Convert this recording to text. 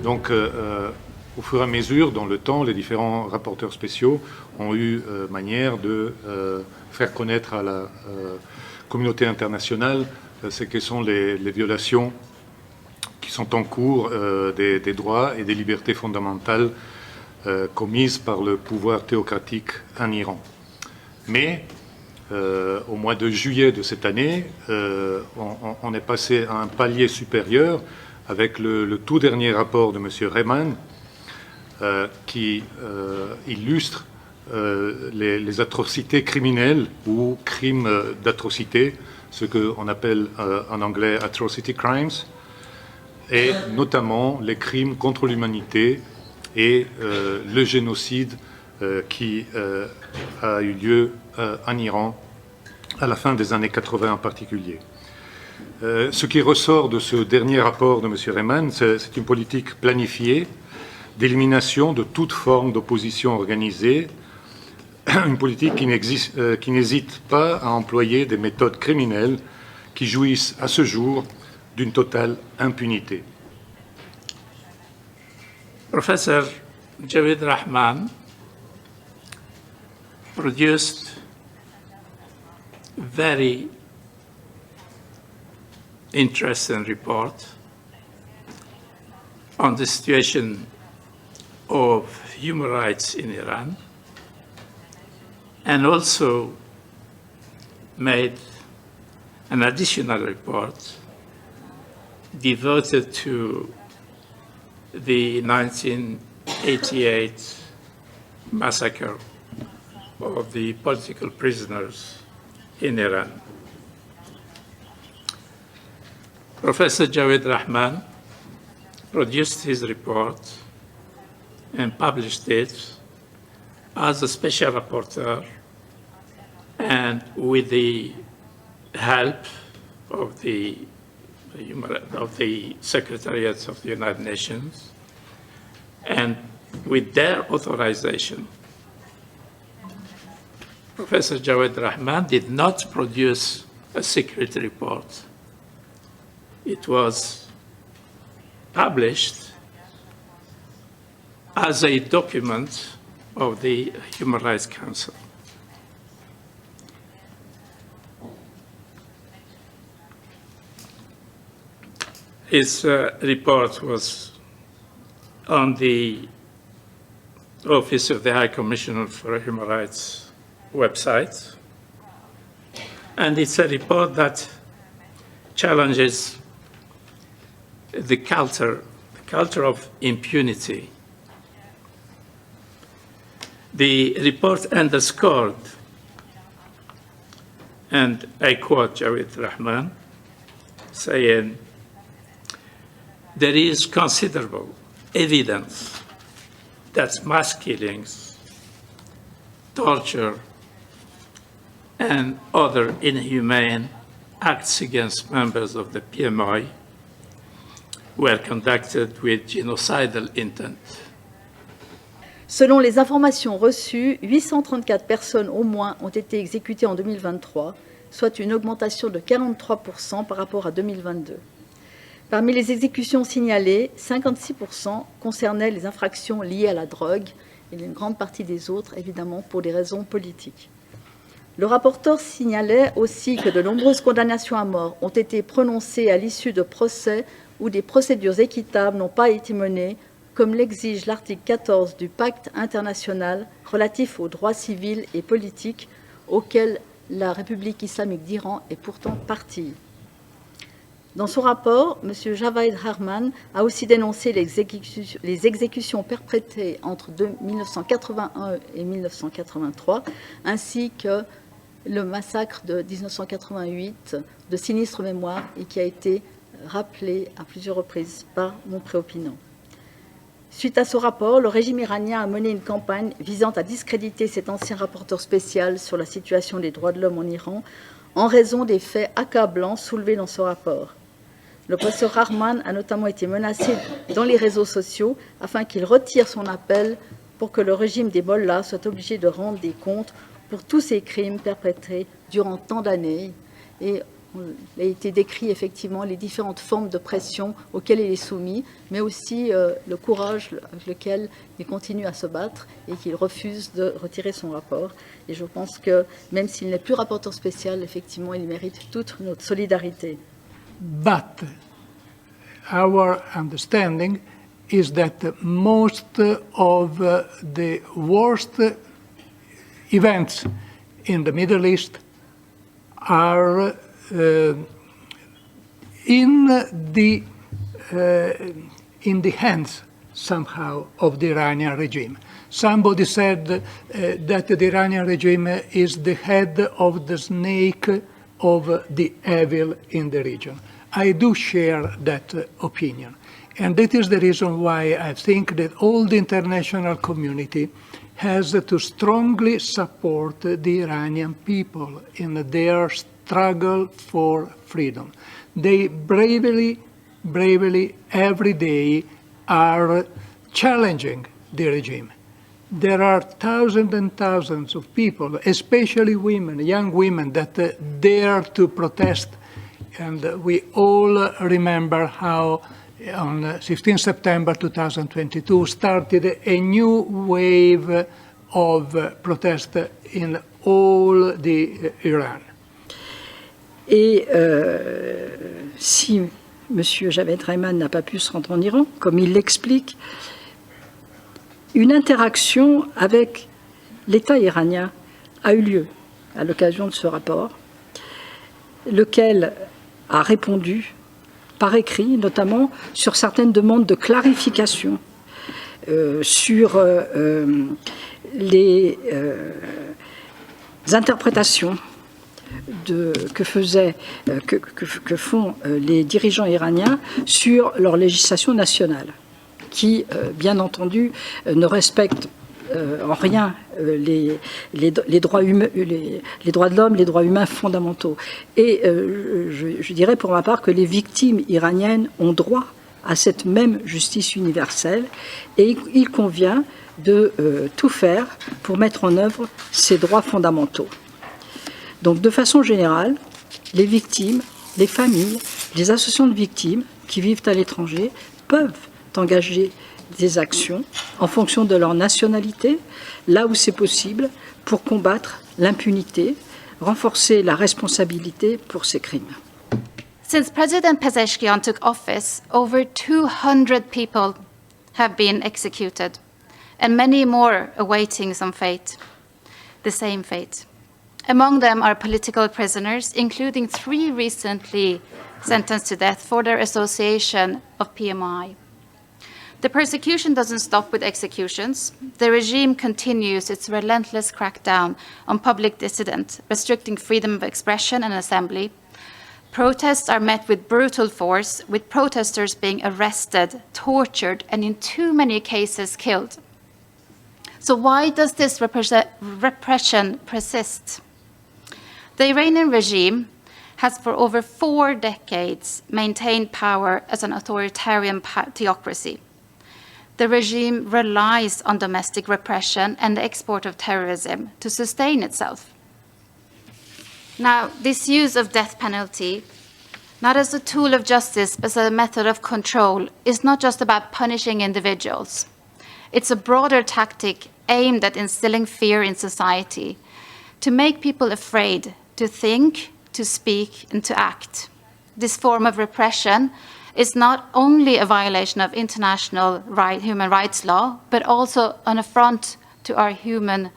Donc, au fur et à mesure, dans le temps, les différents rapporteurs spéciaux ont eu manière de faire connaître à la communauté internationale ce que sont les violations qui sont en cours des droits et des libertés fondamentales commises par le pouvoir théocratique en Iran. Mais au mois de juillet de cette année, on est passé à un palier supérieur avec le tout dernier rapport de M. Rehman qui illustre les atrocités criminelles ou crimes d'atrocité, ce qu'on appelle en anglais atrocity crimes, et notamment les crimes contre l'humanité et le génocide qui a eu lieu en Iran à la fin des années 80 en particulier. Ce qui ressort de ce dernier rapport de M. Rehman, c'est une politique planifiée d'élimination de toute forme d'opposition organisée, une politique qui n'hésite pas à employer des méthodes criminelles qui jouissent à ce jour d'une totale impunité. Professor Jawed Rahman produced a very interesting report on the situation of human rights in Iran, and also made an additional report devoted to the 1988 massacre of the political prisoners in Iran. Professor Jawed Rahman produced his report and published it as a special rapporteur and with the help of the Secretariat of the United Nations and with their authorization. Professor Jawed Rahman did not produce a secret report. It was published as a document of the Human Rights Council. His report was on the Office of the High Commissioner for Human Rights website, and it's a report that challenges the culture of impunity. The report underscored, and I quote Jawed Rahman, saying, "There is considerable evidence that mass killings, torture, and other inhumane acts against members of the PMI were conducted with genocidal intent." Selon les informations reçues, 834 personnes au moins ont été exécutées en 2023, soit une augmentation de 43% par rapport à 2022. Parmi les exécutions signalées, 56% concernaient les infractions liées à la drogue et une grande partie des autres, évidemment, pour des raisons politiques. Le rapporteur signalait aussi que de nombreuses condamnations à mort ont été prononcées à l'issue de procès où des procédures équitables n'ont pas été menées, comme l'exige l'article 14 du Pacte international relatif aux droits civils et politiques, auquel la République islamique d'Iran est pourtant partie. Dans son rapport, M. Jawed Rahman a aussi dénoncé les exécutions perpétrées entre 1981 et 1983, ainsi que le massacre de 1988 de sinistre mémoire et qui a été rappelé à plusieurs reprises par mon préopinant. Suite à ce rapport, le régime iranien a mené une campagne visant à discréditer cet ancien rapporteur spécial sur la situation des droits de l'homme en Iran en raison des faits accablants soulevés dans ce rapport. Le professeur Rahman a notamment été menacé dans les réseaux sociaux afin qu'il retire son appel pour que le régime des mollahs soit obligé de rendre des comptes pour tous ces crimes perpétrés durant tant d'années. Et il a été décrit effectivement les différentes formes de pression auxquelles il est soumis, mais aussi le courage avec lequel il continue à se battre et qu'il refuse de retirer son rapport. Et je pense que même s'il n'est plus rapporteur spécial, effectivement, il mérite toute notre solidarité. But our understanding is that most of the worst events in the Middle East are in the hands somehow of the Iranian regime. Somebody said that the Iranian regime is the head of the snake of the evil in the region. I do share that opinion. And that is the reason why I think that all the international community has to strongly support the Iranian people in their struggle for freedom. They bravely every day are challenging the regime. There are thousands and thousands of people, especially women, young women, that dare to protest. And we all remember how on 16 September 2022 started a new wave of protest in all the Iran. Et si M. Javed Rahman n'a pas pu se rendre en Iran, comme il l'explique, une interaction avec l'État iranien a eu lieu à l'occasion de ce rapport, lequel a répondu par écrit, notamment sur certaines demandes de clarification sur les interprétations que font les dirigeants iraniens sur leur législation nationale, qui, bien entendu, ne respecte en rien les droits de l'homme, les droits humains fondamentaux. Et je dirais pour ma part que les victimes iraniennes ont droit à cette même justice universelle et il convient de tout faire pour mettre en œuvre ces droits fondamentaux. Donc de façon générale, les victimes, les familles, les associations de victimes qui vivent à l'étranger peuvent engager des actions en fonction de leur nationalité, là où c'est possible, pour combattre l'impunité, renforcer la responsabilité pour ces crimes. Since President Pezeshkian took office, over 200 people have been executed, and many more awaiting the same fate. Among them are political prisoners, including 3 recently sentenced to death for their association of PMI. The persecution doesn't stop with executions. The regime continues its relentless crackdown on public dissidents, restricting freedom of expression and assembly. Protests are met with brutal force, with protesters being arrested, tortured, and in too many cases killed. So why does this repression persist? The Iranian regime has for over 4 decades maintained power as an authoritarian theocracy. The regime relies on domestic repression and the export of terrorism to sustain itself. Now, this use of death penalty, not as a tool of justice, but as a method of control, is not just about punishing individuals. It's a broader tactic aimed at instilling fear in society, to make people afraid to think, to speak, and to act. This form of repression is not only a violation of international human rights law, but also an affront to our humanity.